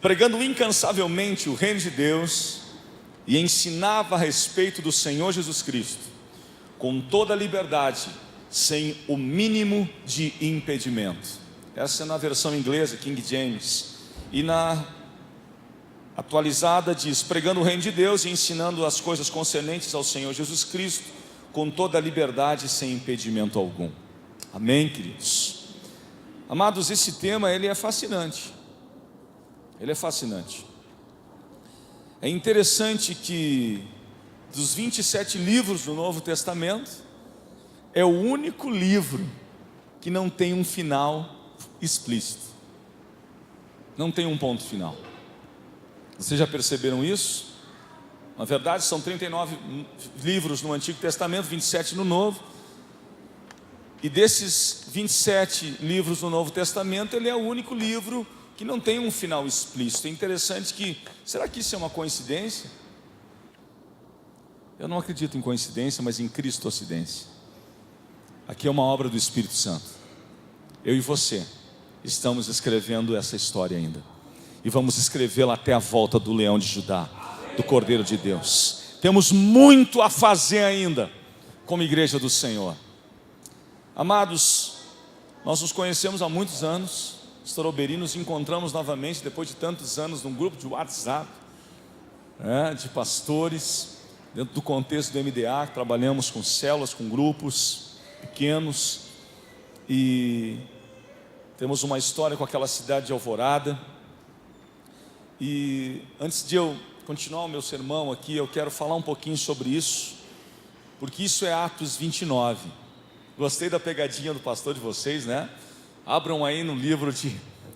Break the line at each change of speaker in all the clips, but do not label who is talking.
pregando incansavelmente o reino de Deus, e ensinava a respeito do Senhor Jesus Cristo, com toda a liberdade, sem o mínimo de impedimento. Essa é na versão inglesa, King James. E na atualizada diz: pregando o reino de Deus e ensinando as coisas concernentes ao Senhor Jesus Cristo, com toda a liberdade, sem impedimento algum. Amém, queridos? Amados, esse tema, ele é fascinante. Ele é fascinante. É interessante que dos 27 livros do Novo Testamento, é o único livro que não tem um final explícito. Não tem um ponto final. Vocês já perceberam isso? Na verdade, são 39 livros no Antigo Testamento, 27 no Novo. E desses 27 livros no Novo Testamento, ele é o único livro que não tem um final explícito. É interessante que, será que isso é uma coincidência? Eu não acredito em coincidência, mas em cristocidência. Aqui é uma obra do Espírito Santo. Eu e você estamos escrevendo essa história ainda, e vamos escrevê-la até a volta do leão de Judá, do Cordeiro de Deus. Temos muito a fazer ainda como igreja do Senhor. Amados, nós nos conhecemos há muitos anos. Pastor Alberi, nos encontramos novamente depois de tantos anos num grupo de WhatsApp, de pastores, dentro do contexto do MDA, que trabalhamos com células, com grupos pequenos, e temos uma história com aquela cidade de Alvorada. E antes de eu continuar o meu sermão aqui, eu quero falar um pouquinho sobre isso, porque isso é Atos 29. Gostei da pegadinha do pastor de vocês, né? Abram aí no livro de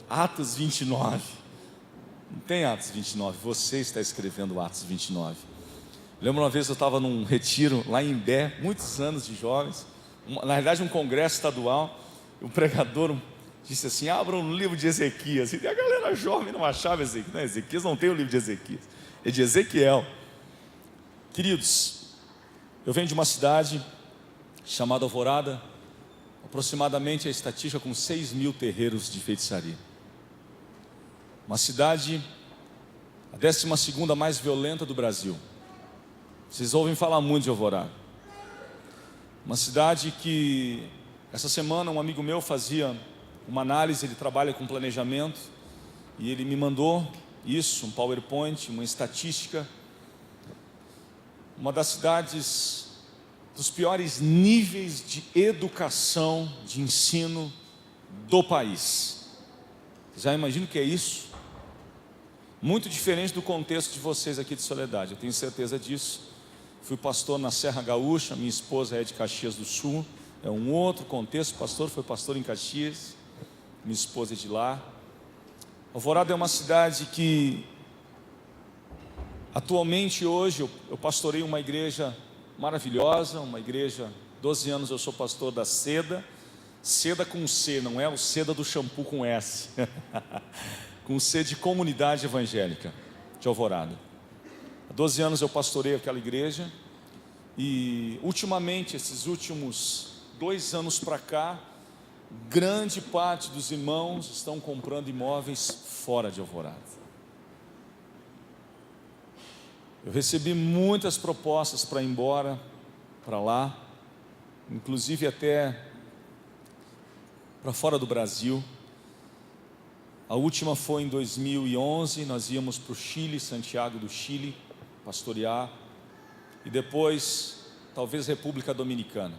Atos 29. Não tem Atos 29, você está escrevendo Atos 29. Lembro uma vez eu estava num retiro lá em Imbé, muitos anos de jovens, na verdade um congresso estadual. O pregador disse assim: abram no livro de Ezequias. E a galera jovem não achava Ezequias. Não, Ezequias não tem o livro de Ezequias, é de Ezequiel. Queridos, eu venho de uma cidade chamada Alvorada. Aproximadamente a estatística com 6.000 terreiros de feitiçaria. Uma cidade, a 12ª mais violenta do Brasil. Vocês ouvem falar muito de Alvorada. Uma cidade que, essa semana, um amigo meu fazia uma análise, ele trabalha com planejamento, e ele me mandou isso, um PowerPoint, uma estatística. Uma das cidades dos piores níveis de educação, de ensino do país. Já imagino que é isso? Muito diferente do contexto de vocês aqui de Soledade, eu tenho certeza disso. Fui pastor na Serra Gaúcha, minha esposa é de Caxias do Sul, é um outro contexto. O pastor foi pastor em Caxias, minha esposa é de lá. Alvorada é uma cidade que, atualmente, hoje, eu pastorei uma igreja maravilhosa, uma igreja, 12 anos eu sou pastor da Seda. Seda com C, não é o Seda do shampoo com S. Com C de Comunidade Evangélica de Alvorada. Há 12 anos eu pastorei aquela igreja. E ultimamente, esses últimos 2 anos para cá, grande parte dos irmãos estão comprando imóveis fora de Alvorada. Eu recebi muitas propostas para ir embora para lá, inclusive até para fora do Brasil. A última foi em 2011, nós íamos para o Chile, Santiago do Chile, pastorear, e depois, talvez República Dominicana.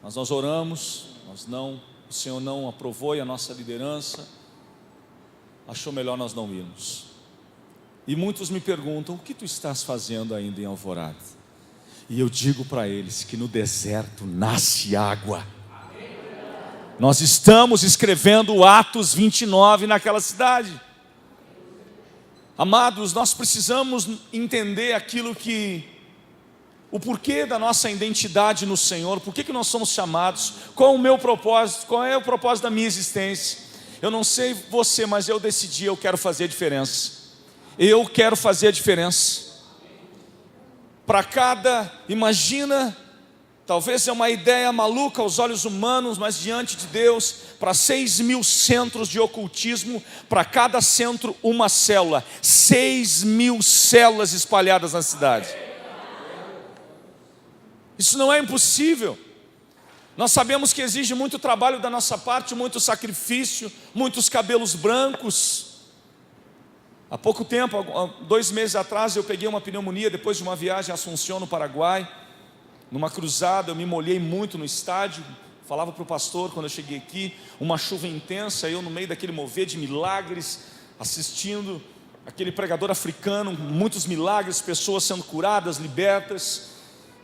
Mas nós oramos, o Senhor não aprovou, e a nossa liderança achou melhor nós não irmos. E muitos me perguntam: o que tu estás fazendo ainda em Alvorada? E eu digo para eles que no deserto nasce água. Nós estamos escrevendo Atos 29 naquela cidade. Amados, nós precisamos entender o porquê da nossa identidade no Senhor, por que nós somos chamados, qual é o meu propósito, qual é o propósito da minha existência. Eu não sei você, mas eu decidi, eu quero fazer a diferença. Eu quero fazer a diferença. Imagina Talvez é uma ideia maluca aos olhos humanos, mas diante de Deus, para 6.000 centros de ocultismo, para cada centro uma célula, 6.000 células espalhadas na cidade. Isso não é impossível. Nós sabemos que exige muito trabalho da nossa parte, muito sacrifício, muitos cabelos brancos. Há pouco tempo, 2 meses atrás, eu peguei uma pneumonia depois de uma viagem a Assunção, no Paraguai. Numa cruzada, eu me molhei muito no estádio. Falava para o pastor quando eu cheguei aqui, uma chuva intensa, eu no meio daquele mover de milagres, assistindo aquele pregador africano, muitos milagres, pessoas sendo curadas, libertas.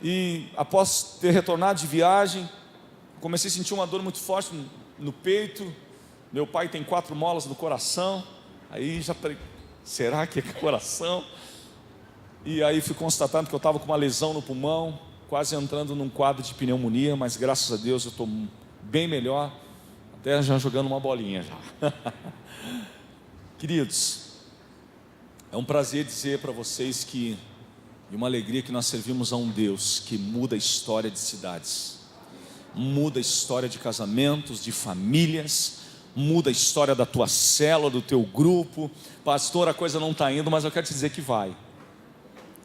E após ter retornado de viagem, comecei a sentir uma dor muito forte no peito. Meu pai tem 4 molas no coração. Aí já falei, será que é coração? E aí fui constatando que eu estava com uma lesão no pulmão, quase entrando num quadro de pneumonia, mas graças a Deus eu estou bem melhor, até já jogando uma bolinha já. Queridos, é um prazer dizer para vocês que, e uma alegria, que nós servimos a um Deus que muda a história de cidades, muda a história de casamentos, de famílias, muda a história da tua célula, do teu grupo. Pastor, a coisa não está indo, mas eu quero te dizer que vai.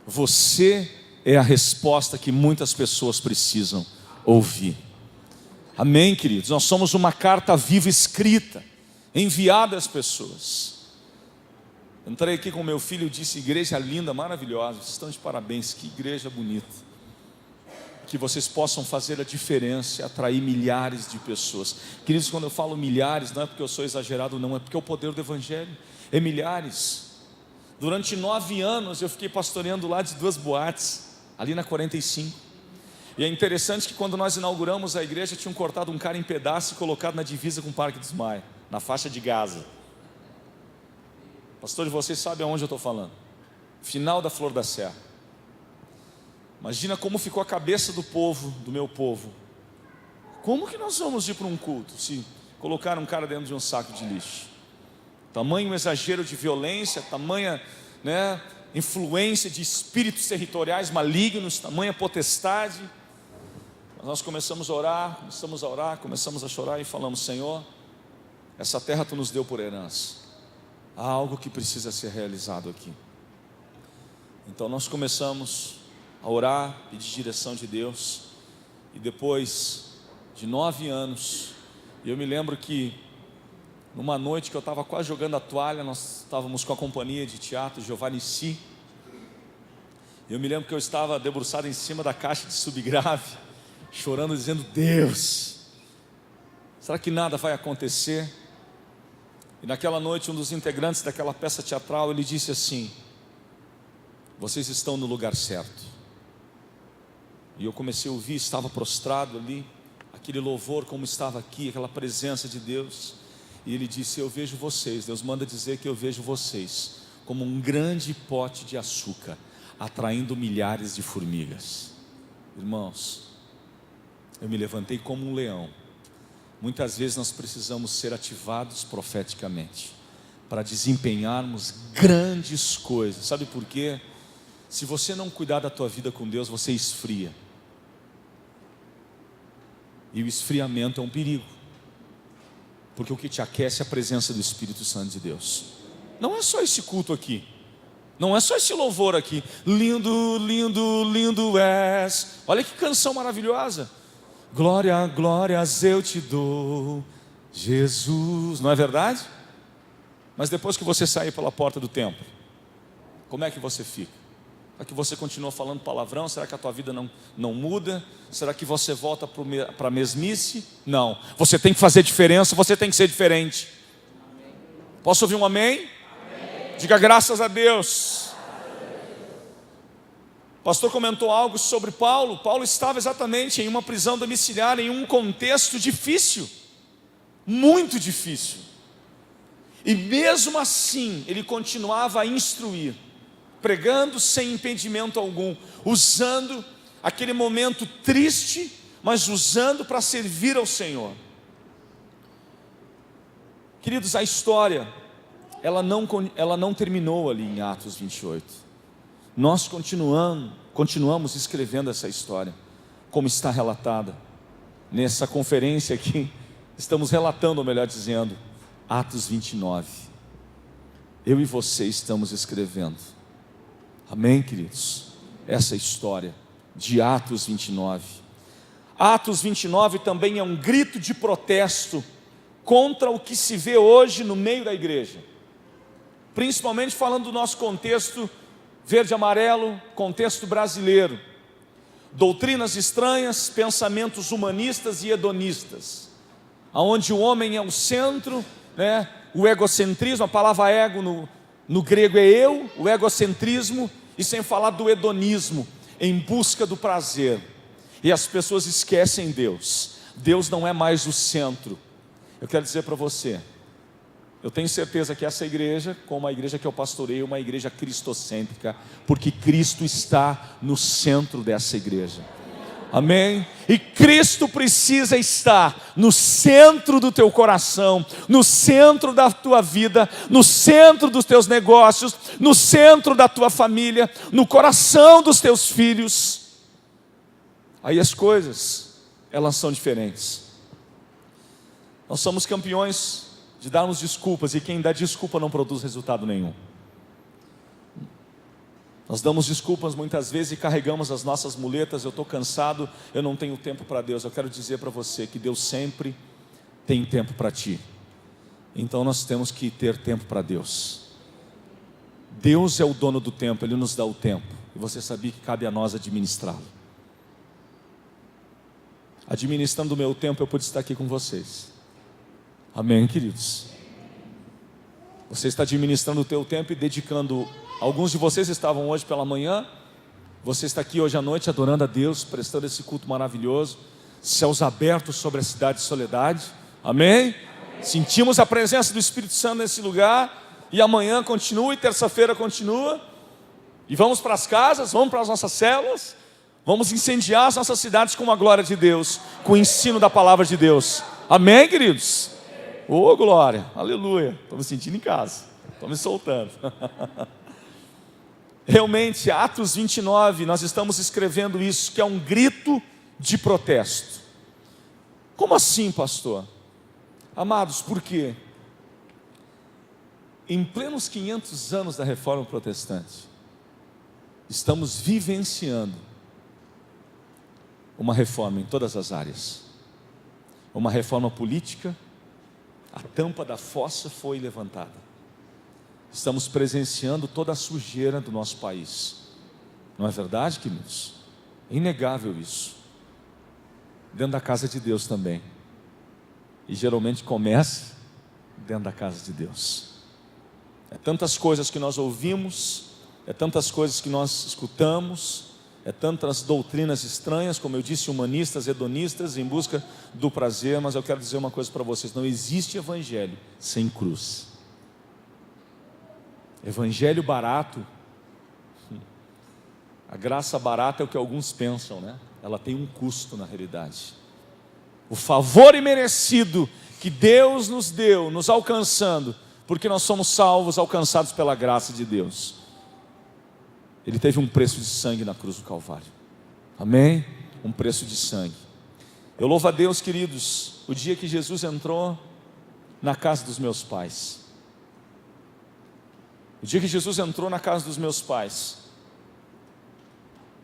Você é a resposta que muitas pessoas precisam ouvir. Amém, queridos? Nós somos uma carta viva escrita, enviada às pessoas. Entrei aqui com meu filho e disse, igreja linda, maravilhosa, vocês estão de parabéns, que igreja bonita. Que vocês possam fazer a diferença e atrair milhares de pessoas. Queridos, quando eu falo milhares, não é porque eu sou exagerado, não, é porque é o poder do Evangelho, é milhares. Durante 9 anos eu fiquei pastoreando lá de 2 boates, ali na 45. E é interessante que quando nós inauguramos a igreja, tinham cortado um cara em pedaço e colocado na divisa com o Parque dos Maia, na faixa de Gaza. Pastor, vocês sabem aonde eu estou falando? Final da Flor da Serra. Imagina como ficou a cabeça do povo, do meu povo. Como que nós vamos ir para um culto se colocar um cara dentro de um saco de lixo? Tamanho exagero de violência, tamanha, influência de espíritos territoriais malignos, tamanha potestade. Mas nós começamos a orar, começamos a chorar e falamos, Senhor, essa terra Tu nos deu por herança. Há algo que precisa ser realizado aqui. Então nós começamos a orar, pedir direção de Deus. E depois de 9 anos, eu me lembro que numa noite que eu estava quase jogando a toalha, nós estávamos com a companhia de teatro Giovanni Si. Eu me lembro que eu estava debruçado em cima da caixa de subgrave, chorando, dizendo, Deus, será que nada vai acontecer? E naquela noite, um dos integrantes daquela peça teatral, ele disse assim, vocês estão no lugar certo. E eu comecei a ouvir, estava prostrado ali, aquele louvor como estava aqui, aquela presença de Deus. E ele disse, eu vejo vocês, Deus manda dizer que eu vejo vocês como um grande pote de açúcar, atraindo milhares de formigas. Irmãos, eu me levantei como um leão. Muitas vezes nós precisamos ser ativados profeticamente, para desempenharmos grandes coisas. Sabe por quê? Se você não cuidar da tua vida com Deus, você esfria. E o esfriamento é um perigo, porque o que te aquece é a presença do Espírito Santo de Deus. Não é só esse culto aqui, não é só esse louvor aqui. Lindo, lindo, lindo és. Olha que canção maravilhosa. Glória, glórias eu te dou, Jesus. Não é verdade? Mas depois que você sair pela porta do templo, como é que você fica? Será que você continua falando palavrão? Será que a tua vida não muda? Será que você volta para a mesmice? Não, você tem que fazer diferença, você tem que ser diferente. Amém. Posso ouvir um amém? Amém. Diga graças a Deus. O pastor comentou algo sobre Paulo. Paulo estava exatamente em uma prisão domiciliar, em um contexto difícil, muito difícil. E mesmo assim, ele continuava a instruir, pregando sem impedimento algum, usando aquele momento triste, mas usando para servir ao Senhor. Queridos, a história, ela não terminou ali em Atos 28. Nós continuamos escrevendo essa história, como está relatada nessa conferência aqui. Estamos relatando, ou melhor dizendo, Atos 29. Eu e você estamos escrevendo, amém, queridos? Essa história de Atos 29. Atos 29 também é um grito de protesto contra o que se vê hoje no meio da igreja, principalmente falando do nosso contexto verde e amarelo, contexto brasileiro. Doutrinas estranhas, pensamentos humanistas e hedonistas, onde o homem é o centro, né? O egocentrismo, a palavra ego no grego é eu, o egocentrismo, e sem falar do hedonismo, em busca do prazer. E as pessoas esquecem Deus. Deus não é mais o centro. Eu quero dizer para você, eu tenho certeza que essa igreja, como a igreja que eu pastorei, é uma igreja cristocêntrica, porque Cristo está no centro dessa igreja. Amém? E Cristo precisa estar no centro do teu coração, no centro da tua vida, no centro dos teus negócios, no centro da tua família, no coração dos teus filhos. Aí as coisas, elas são diferentes. Nós somos campeões de darmos desculpas, e quem dá desculpa não produz resultado nenhum. Nós damos desculpas muitas vezes e carregamos as nossas muletas. Eu estou cansado, eu não tenho tempo para Deus. Eu quero dizer para você que Deus sempre tem tempo para ti. Então nós temos que ter tempo para Deus. Deus é o dono do tempo, Ele nos dá o tempo, e você sabia que cabe a nós administrá-lo. Administrando o meu tempo, eu pude estar aqui com vocês. Amém, queridos? Você está administrando o teu tempo e dedicando. Alguns de vocês estavam hoje pela manhã, você está aqui hoje à noite adorando a Deus, prestando esse culto maravilhoso, céus abertos sobre a cidade de Soledade, amém? Sentimos a presença do Espírito Santo nesse lugar, e amanhã continua, e terça-feira continua, e vamos para as casas, vamos para as nossas células, vamos incendiar as nossas cidades com a glória de Deus, com o ensino da palavra de Deus, amém, queridos? Ô, glória, aleluia, estou me sentindo em casa, estou me soltando. Realmente, Atos 29, nós estamos escrevendo isso, que é um grito de protesto. Como assim, pastor? Amados, por quê? Em plenos 500 anos da Reforma Protestante, estamos vivenciando uma reforma em todas as áreas. Uma reforma política, a tampa da fossa foi levantada. Estamos presenciando toda a sujeira do nosso país. Não é verdade, queridos? É inegável isso. Dentro da casa de Deus também. E geralmente começa dentro da casa de Deus. É tantas coisas que nós ouvimos, é tantas coisas que nós escutamos, é tantas doutrinas estranhas, como eu disse, humanistas, hedonistas, em busca do prazer. Mas eu quero dizer uma coisa para vocês: não existe evangelho sem cruz. Evangelho barato, a graça barata é o que alguns pensam, né? Ela tem um custo na realidade. O favor imerecido que Deus nos deu, nos alcançando, porque nós somos salvos, alcançados pela graça de Deus. Ele teve um preço de sangue na cruz do Calvário. Amém? Um preço de sangue. Eu louvo a Deus, queridos, o dia que Jesus entrou na casa dos meus pais. O dia que Jesus entrou na casa dos meus pais,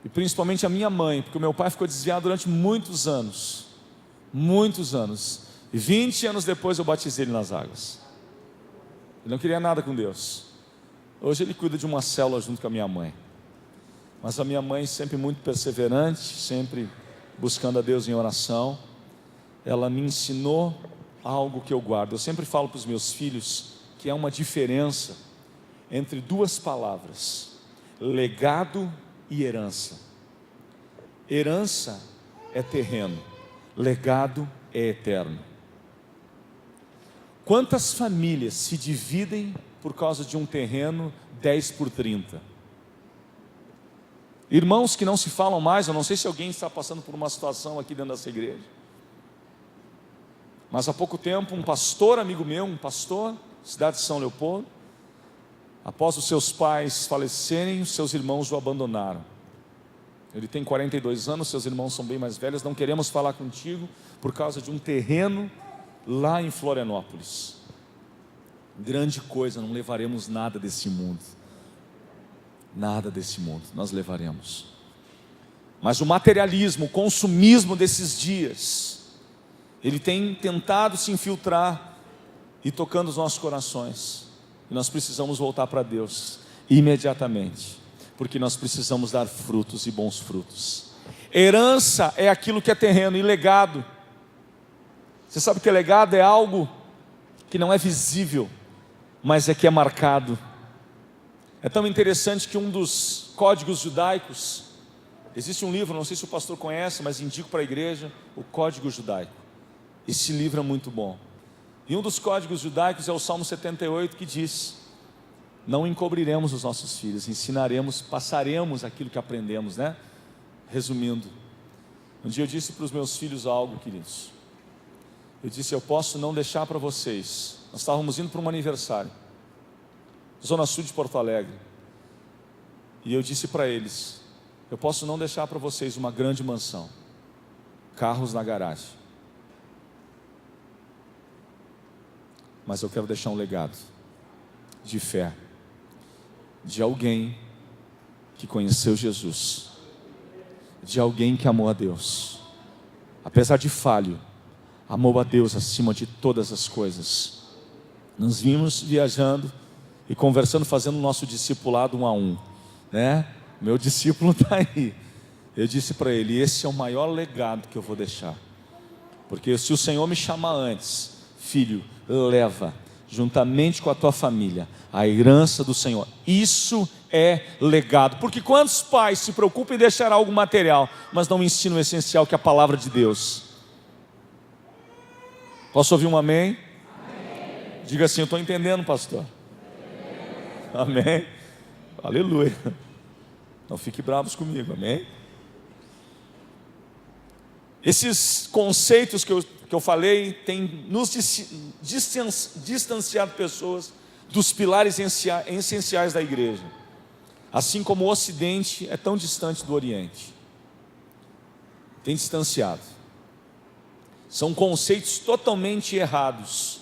e principalmente a minha mãe, porque o meu pai ficou desviado durante muitos anos, e 20 anos depois eu batizei ele nas águas. Ele não queria nada com Deus. Hoje ele cuida de uma célula junto com a minha mãe, mas a minha mãe, sempre muito perseverante, sempre buscando a Deus em oração, ela me ensinou algo que eu guardo. Eu sempre falo para os meus filhos que há uma diferença entre duas palavras: legado e herança. Herança é terreno, legado é eterno. Quantas famílias se dividem por causa de um terreno 10 por 30? Irmãos que não se falam mais. Eu não sei se alguém está passando por uma situação aqui dentro dessa igreja, mas há pouco tempo um pastor amigo meu, cidade de São Leopoldo, após os seus pais falecerem, os seus irmãos o abandonaram. Ele tem 42 anos, seus irmãos são bem mais velhos. Não queremos falar contigo por causa de um terreno lá em Florianópolis. Grande coisa, não levaremos nada desse mundo. Nada desse mundo nós levaremos. Mas o materialismo, o consumismo desses dias, ele tem tentado se infiltrar e tocando os nossos corações. E nós precisamos voltar para Deus imediatamente, porque nós precisamos dar frutos e bons frutos. Herança é aquilo que é terreno, e legado. Você sabe que legado é algo que não é visível, mas é que é marcado. É tão interessante que um dos códigos judaicos, existe um livro, não sei se o pastor conhece, mas indico para a igreja, o Código Judaico. Esse livro é muito bom. E um dos códigos judaicos é o Salmo 78, que diz: não encobriremos os nossos filhos, ensinaremos, passaremos aquilo que aprendemos, né? Resumindo, um dia eu disse para os meus filhos algo, queridos. Eu disse: eu posso não deixar para vocês. Nós estávamos indo para um aniversário, Zona Sul de Porto Alegre. E eu disse para eles: eu posso não deixar para vocês uma grande mansão, carros na garagem, mas eu quero deixar um legado de fé, de alguém que conheceu Jesus, de alguém que amou a Deus, apesar de falho, amou a Deus acima de todas as coisas. Nós vimos viajando e conversando, fazendo o nosso discipulado 1 a 1, né? Meu discípulo está aí. Eu disse para ele: esse é o maior legado que eu vou deixar, porque se o Senhor me chamar antes, filho, leva juntamente com a tua família a herança do Senhor. Isso é legado. Porque quantos pais se preocupam em deixar algo material, mas não ensinam o essencial, que é a palavra de Deus? Posso ouvir um amém? Amém. Diga assim: eu estou entendendo, pastor. Amém. Aleluia. Não fique bravos comigo, amém? Esses conceitos que eu falei têm nos distanciado pessoas dos pilares essenciais da igreja, assim como o Ocidente é tão distante do Oriente. Tem distanciado. São conceitos totalmente errados.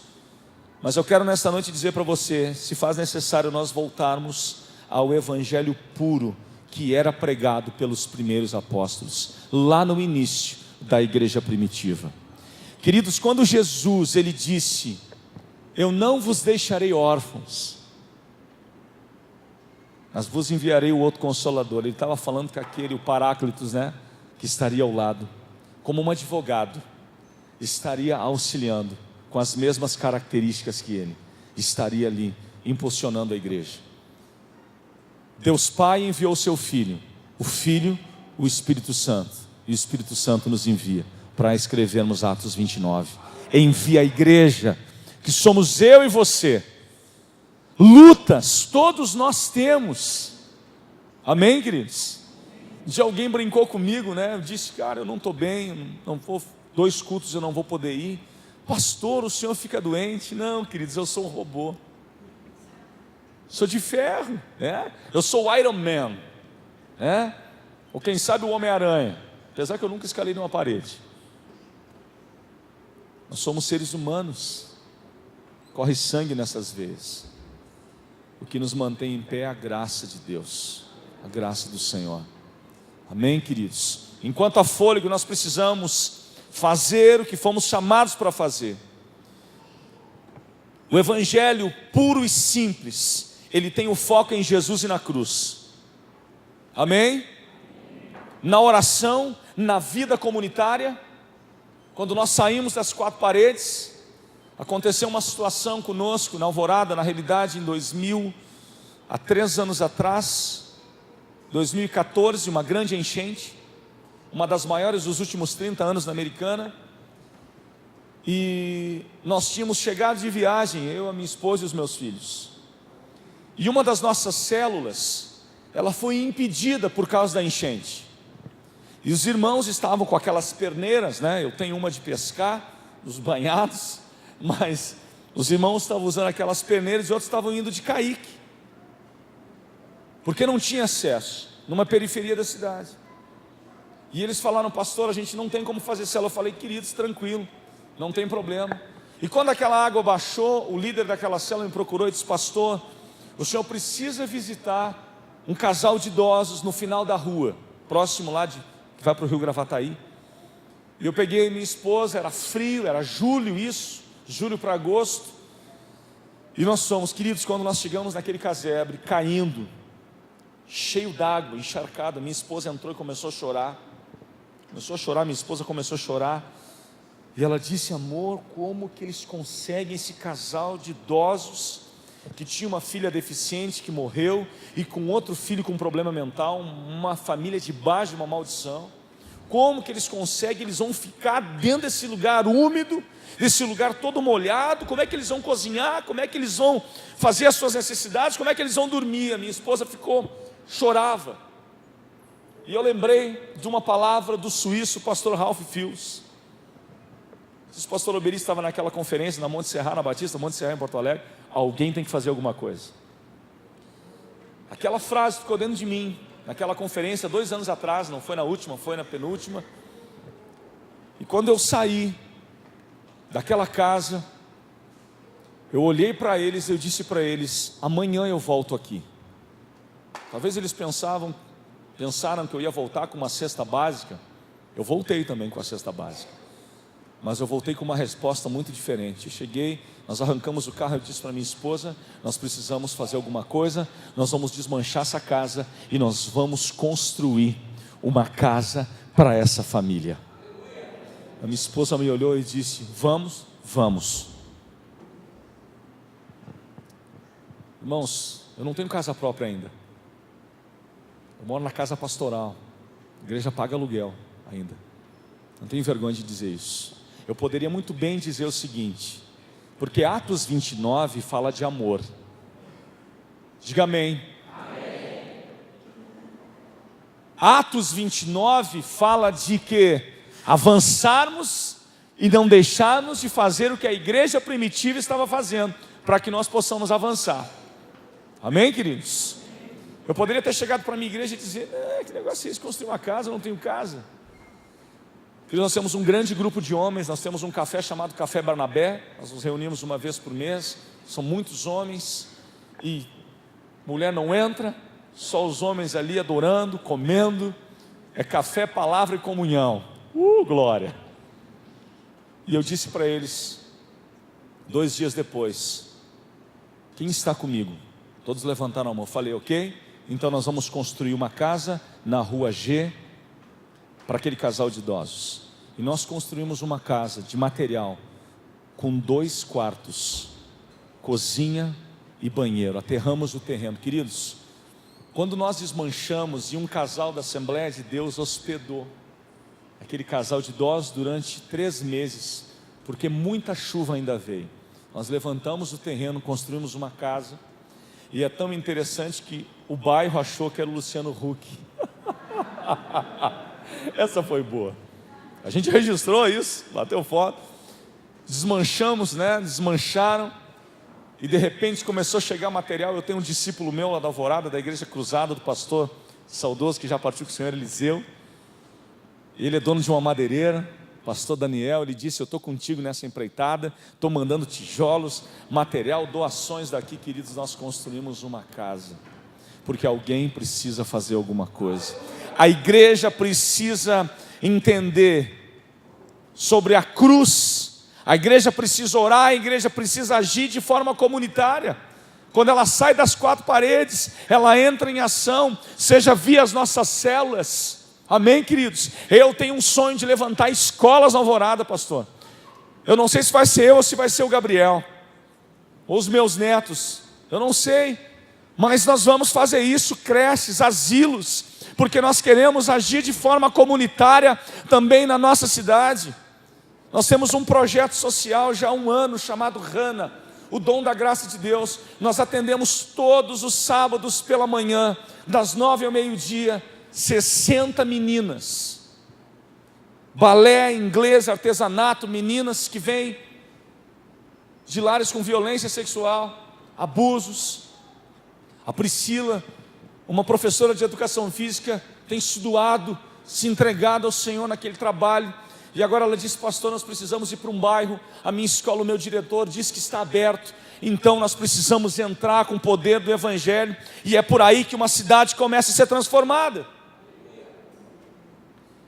Mas eu quero nesta noite dizer para você: se faz necessário nós voltarmos ao evangelho puro que era pregado pelos primeiros apóstolos, lá no início da igreja primitiva. Queridos, quando Jesus ele disse: eu não vos deixarei órfãos, mas vos enviarei o outro Consolador. Ele estava falando que aquele, o Paráclitos, né, que estaria ao lado, como um advogado, estaria auxiliando, com as mesmas características que ele, estaria ali, impulsionando a igreja. Deus Pai enviou o seu Filho, o Filho, o Espírito Santo, e o Espírito Santo nos envia para escrevermos Atos 29. Envia a igreja, que somos eu e você. Lutas, todos nós temos. Amém, queridos? Um dia alguém brincou comigo, né? Eu disse: cara, eu não estou bem, não vou, 2 cultos eu não vou poder ir. Pastor, o senhor fica doente? Não, queridos, eu sou um robô. Sou de ferro, né? Eu sou o Iron Man, né? Ou quem sabe o Homem-Aranha, apesar que eu nunca escalei numa parede. Nós somos seres humanos, corre sangue nessas veias. O que nos mantém em pé é a graça de Deus, a graça do Senhor. Amém, queridos? Enquanto há fôlego, nós precisamos fazer o que fomos chamados para fazer. O evangelho puro e simples, ele tem o foco em Jesus e na cruz. Amém? Na oração, na vida comunitária, quando nós saímos das 4 paredes, aconteceu uma situação conosco na Alvorada, na realidade em 2000, há 3 anos atrás, 2014, uma grande enchente, uma das maiores dos últimos 30 anos na Americana. E nós tínhamos chegado de viagem, eu, a minha esposa e os meus filhos. E uma das nossas células, ela foi impedida por causa da enchente. E os irmãos estavam com aquelas perneiras, né? Eu tenho uma de pescar, os banhados, mas os irmãos estavam usando aquelas perneiras e outros estavam indo de caique, porque não tinha acesso, numa periferia da cidade. E eles falaram: pastor, a gente não tem como fazer célula. Eu falei: queridos, tranquilo, não tem problema. E quando aquela água baixou, o líder daquela célula me procurou e disse: pastor, o senhor precisa visitar um casal de idosos no final da rua, próximo lá que vai para o Rio Gravataí. E eu peguei minha esposa, era frio, era julho julho para agosto. E nós fomos, queridos, quando nós chegamos naquele casebre, caindo, cheio d'água, encharcado, minha esposa entrou e começou a chorar. Minha esposa começou a chorar. E ela disse: amor, como que eles conseguem, esse casal de idosos, que tinha uma filha deficiente que morreu, e com outro filho com problema mental, uma família debaixo de uma maldição, como que eles conseguem, eles vão ficar dentro desse lugar úmido, desse lugar todo molhado, como é que eles vão cozinhar, como é que eles vão fazer as suas necessidades, como é que eles vão dormir? A minha esposa chorava, e eu lembrei de uma palavra do suíço pastor Ralph Fields. O pastor Oberi estava naquela conferência na Monte Serra, na Batista, Monte Serra em Porto Alegre. Alguém tem que fazer alguma coisa. Aquela frase ficou dentro de mim, naquela conferência 2 anos atrás, não foi na última, foi na penúltima. E quando eu saí daquela casa, eu olhei para eles e eu disse para eles: amanhã eu volto aqui. Talvez eles pensaram que eu ia voltar com uma cesta básica. Eu voltei também com a cesta básica, mas eu voltei com uma resposta muito diferente. Eu cheguei, nós arrancamos o carro, eu disse para minha esposa: nós precisamos fazer alguma coisa, nós vamos desmanchar essa casa e nós vamos construir uma casa para essa família. A minha esposa me olhou e disse: vamos. Irmãos, eu não tenho casa própria ainda. Eu moro na casa pastoral. A igreja paga aluguel ainda. Não tenho vergonha de dizer isso. Eu poderia muito bem dizer o seguinte, porque Atos 29 fala de amor. Diga amém. Amém. Atos 29 fala de que avançarmos e não deixarmos de fazer o que a igreja primitiva estava fazendo, para que nós possamos avançar. Amém, queridos? Eu poderia ter chegado para a minha igreja e dizer: que negócio é esse, construir uma casa, eu não tenho casa. Nós temos um grande grupo de homens, nós temos um café chamado Café Barnabé, nós nos reunimos uma vez por mês, são muitos homens, e mulher não entra, só os homens ali adorando, comendo, é café, palavra e comunhão, glória. E eu disse para eles, 2 dias depois: quem está comigo? Todos levantaram a mão. Eu falei: ok, então nós vamos construir uma casa na rua G, para aquele casal de idosos. E nós construímos uma casa de material, com 2 quartos, cozinha e banheiro. Aterramos o terreno. Queridos, quando nós desmanchamos, e um casal da Assembleia de Deus hospedou aquele casal de idosos durante 3 meses, porque muita chuva ainda veio. Nós levantamos o terreno, construímos uma casa, e é tão interessante que o bairro achou que era o Luciano Huck. Essa foi boa. A gente registrou isso, bateu foto. Desmanchamos, desmancharam. E de repente começou a chegar material. Eu tenho um discípulo meu lá da Alvorada, da Igreja Cruzada, do pastor saudoso, que já partiu com o senhor Eliseu. Ele é dono de uma madeireira, pastor Daniel. Ele disse: eu estou contigo nessa empreitada, estou mandando tijolos, material, doações daqui. Queridos, nós construímos uma casa, porque alguém precisa fazer alguma coisa. A igreja precisa entender sobre a cruz, a igreja precisa orar, a igreja precisa agir de forma comunitária. Quando ela sai das 4 paredes, ela entra em ação, seja via as nossas células. Amém, queridos? Eu tenho um sonho de levantar escolas na Alvorada, pastor. Eu não sei se vai ser eu ou se vai ser o Gabriel, ou os meus netos, eu não sei, mas nós vamos fazer isso, creches, asilos, porque nós queremos agir de forma comunitária também na nossa cidade. Nós temos um projeto social já há 1 ano chamado Rana, o dom da graça de Deus. Nós atendemos todos os sábados pela manhã, das 9 ao meio-dia, 60 meninas, balé, inglês, artesanato, meninas que vêm de lares com violência sexual, abusos. A Priscila, uma professora de educação física, tem se doado se entregado ao Senhor naquele trabalho. E agora ela disse: pastor, nós precisamos ir para um bairro, a minha escola, o meu diretor diz que está aberto, então nós precisamos entrar com o poder do Evangelho, e é por aí que uma cidade começa a ser transformada.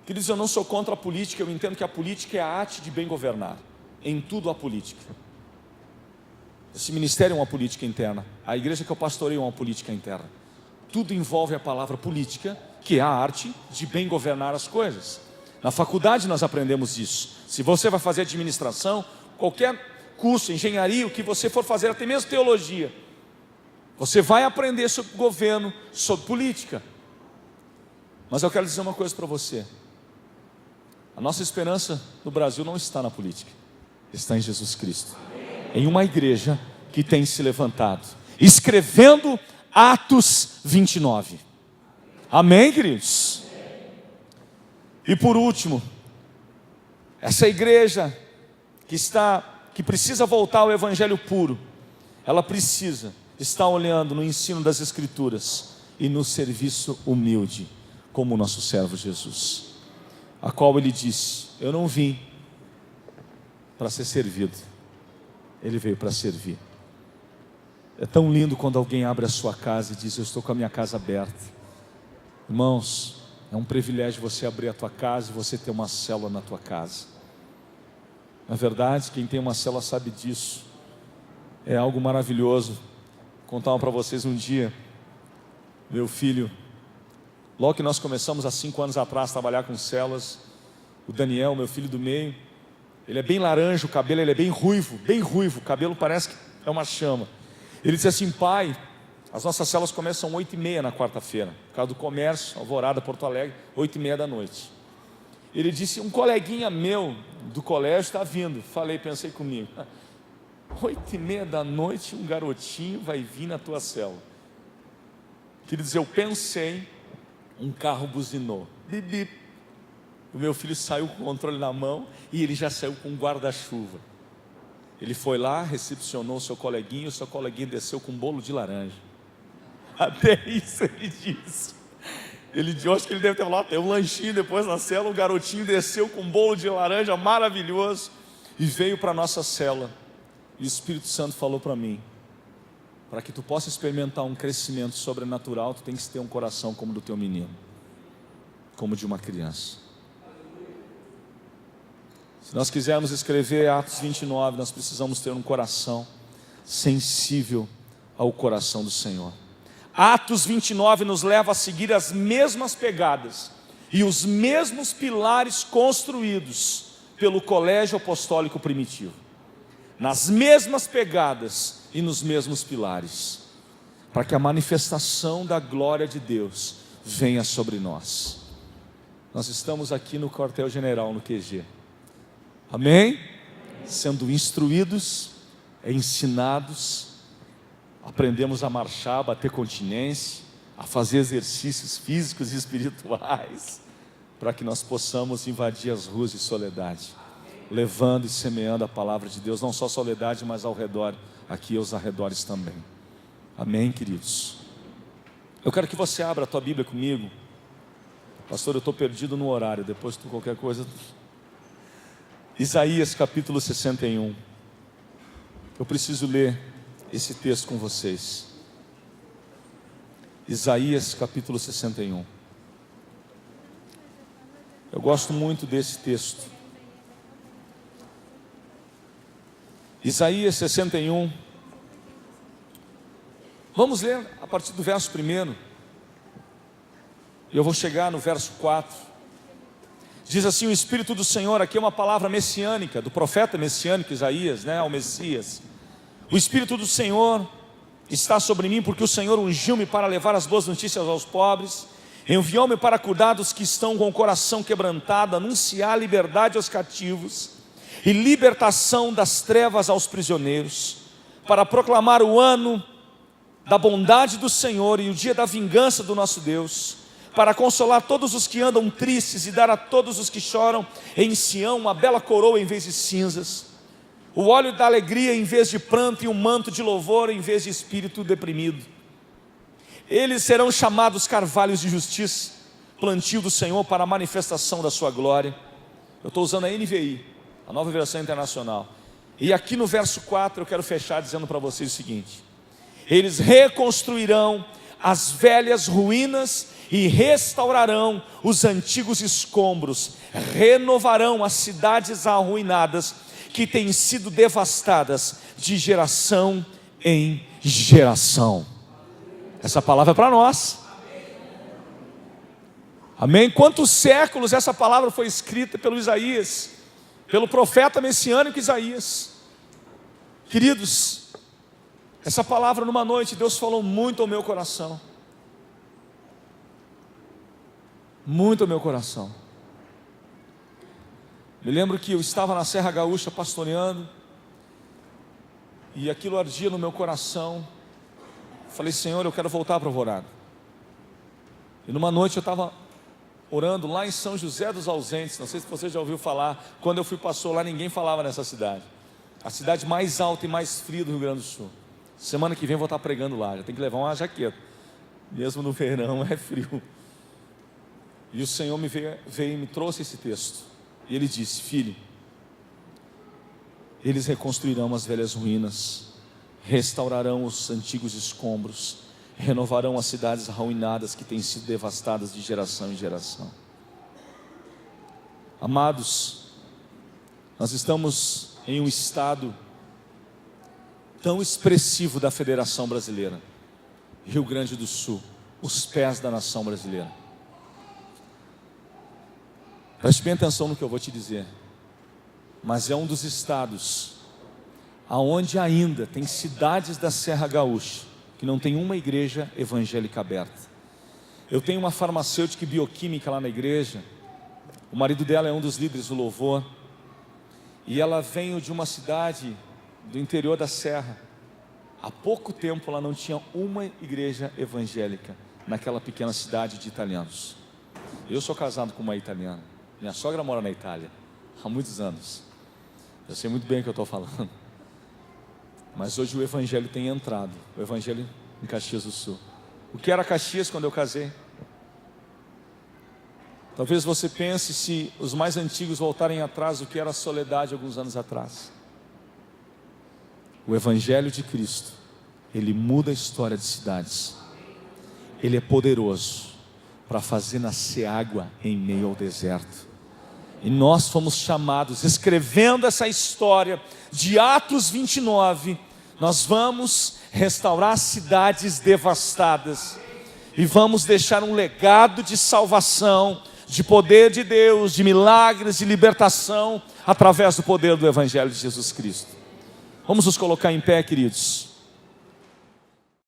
Queridos, eu não sou contra a política, eu entendo que a política é a arte de bem governar, em tudo há política. Esse ministério é uma política interna, a igreja que eu pastoreio é uma política interna, tudo envolve a palavra política, que é a arte de bem governar as coisas. Na faculdade nós aprendemos isso. Se você vai fazer administração, qualquer curso, engenharia, o que você for fazer, até mesmo teologia, você vai aprender sobre governo, sobre política. Mas eu quero dizer uma coisa para você: a nossa esperança no Brasil não está na política, está em Jesus Cristo, em uma igreja que tem se levantado, escrevendo Atos 29. Amém, queridos? E por último, essa igreja que precisa voltar ao Evangelho puro, ela precisa estar olhando no ensino das Escrituras e no serviço humilde, como o nosso servo Jesus, a qual ele disse: eu não vim para ser servido, ele veio para servir. É tão lindo quando alguém abre a sua casa e diz: eu estou com a minha casa aberta. Irmãos, é um privilégio você abrir a tua casa e você ter uma célula na tua casa. Na verdade, quem tem uma célula sabe disso. É algo maravilhoso. Vou contar para vocês um dia. Meu filho, logo que nós começamos há 5 anos atrás a trabalhar com células, o Daniel, meu filho do meio, ele é bem laranja, o cabelo ele é bem ruivo, o cabelo parece que é uma chama. Ele disse assim: pai, as nossas células começam 8h30 na quarta-feira, por causa do comércio, Alvorada, Porto Alegre, 8h30 da noite. Ele disse: um coleguinha meu do colégio está vindo. Pensei comigo: 8h30 da noite, um garotinho vai vir na tua célula. Queridos, eu pensei, um carro buzinou, bip, bip. O meu filho saiu com o controle na mão e ele já saiu com um guarda-chuva. Ele foi lá, recepcionou o seu coleguinha desceu com um bolo de laranja. Até isso ele disse. Eu acho que ele deve ter falado: tem um lanchinho depois na célula. O garotinho desceu com um bolo de laranja maravilhoso e veio para a nossa célula. E o Espírito Santo falou para mim: para que tu possa experimentar um crescimento sobrenatural, tu tem que ter um coração como o do teu menino, como de uma criança. Se nós quisermos escrever Atos 29, nós precisamos ter um coração sensível ao coração do Senhor. Atos 29 nos leva a seguir as mesmas pegadas e os mesmos pilares construídos pelo colégio apostólico primitivo, nas mesmas pegadas e nos mesmos pilares, para que a manifestação da glória de Deus venha sobre nós. Nós estamos aqui no quartel-general, no QG, amém? Sendo instruídos, ensinados, aprendemos a marchar, a bater continência, a fazer exercícios físicos e espirituais, para que nós possamos invadir as ruas de Soledade, levando e semeando a palavra de Deus, não só Soledade, mas ao redor, aqui aos arredores também. Amém, queridos? Eu quero que você abra a tua Bíblia comigo. Pastor, eu estou perdido no horário, depois tu qualquer coisa. Isaías capítulo 61. Eu preciso ler esse texto com vocês. Isaías capítulo 61. Eu gosto muito desse texto. Isaías 61. Vamos ler a partir do verso 1. E eu vou chegar no verso 4. Diz assim: o Espírito do Senhor, aqui é uma palavra messiânica, do profeta messiânico Isaías, ao Messias. O Espírito do Senhor está sobre mim, porque o Senhor ungiu-me para levar as boas notícias aos pobres, enviou-me para cuidar dos que estão com o coração quebrantado, anunciar liberdade aos cativos e libertação das trevas aos prisioneiros, para proclamar o ano da bondade do Senhor e o dia da vingança do nosso Deus, para consolar todos os que andam tristes e dar a todos os que choram em Sião uma bela coroa em vez de cinzas, o óleo da alegria em vez de pranto e um manto de louvor em vez de espírito deprimido. Eles serão chamados carvalhos de justiça, plantio do Senhor para a manifestação da sua glória. Eu estou usando a NVI, a Nova Versão Internacional. E aqui no verso 4 eu quero fechar dizendo para vocês o seguinte: eles reconstruirão as velhas ruínas e restaurarão os antigos escombros, renovarão as cidades arruinadas que têm sido devastadas de geração em geração. Essa palavra é para nós. Amém? Quantos séculos essa palavra foi escrita pelo Isaías, pelo profeta messiânico Isaías. Queridos, essa palavra numa noite, Deus falou muito ao meu coração. Muito ao meu coração. Me lembro que eu estava na Serra Gaúcha pastoreando, e aquilo ardia no meu coração. Falei: Senhor, eu quero voltar para o Alvorada. E numa noite eu estava orando lá em São José dos Ausentes. Não sei se você já ouviu falar. Quando eu fui pastor lá, ninguém falava nessa cidade. A cidade mais alta e mais fria do Rio Grande do Sul. Semana que vem eu vou estar pregando lá. Já tem que levar uma jaqueta. Mesmo no verão é frio. E o Senhor me veio e me trouxe esse texto. E Ele disse: filho, eles reconstruirão as velhas ruínas, restaurarão os antigos escombros, renovarão as cidades arruinadas que têm sido devastadas de geração em geração. Amados, nós estamos em um estado tão expressivo da Federação Brasileira, Rio Grande do Sul, os pés da nação brasileira. Preste bem atenção no que eu vou te dizer. Mas é um dos estados aonde ainda tem cidades da Serra Gaúcha que não tem uma igreja evangélica aberta. Eu tenho uma farmacêutica e bioquímica lá na igreja. O marido dela é um dos líderes do louvor. E ela veio de uma cidade do interior da Serra. Há pouco tempo ela não tinha uma igreja evangélica naquela pequena cidade de italianos. Eu sou casado com uma italiana. Minha sogra mora na Itália há muitos anos. Eu sei muito bem o que eu estou falando. Mas hoje o evangelho tem entrado. O evangelho em Caxias do Sul. O que era Caxias quando eu casei? Talvez você pense, se os mais antigos voltarem atrás, o que era a Soledade alguns anos atrás. O evangelho de Cristo, ele muda a história de cidades. Ele é poderoso para fazer nascer água em meio ao deserto. E nós fomos chamados, escrevendo essa história de Atos 29, nós vamos restaurar cidades devastadas e vamos deixar um legado de salvação, de poder de Deus, de milagres, de libertação, através do poder do Evangelho de Jesus Cristo. Vamos nos colocar em pé, queridos.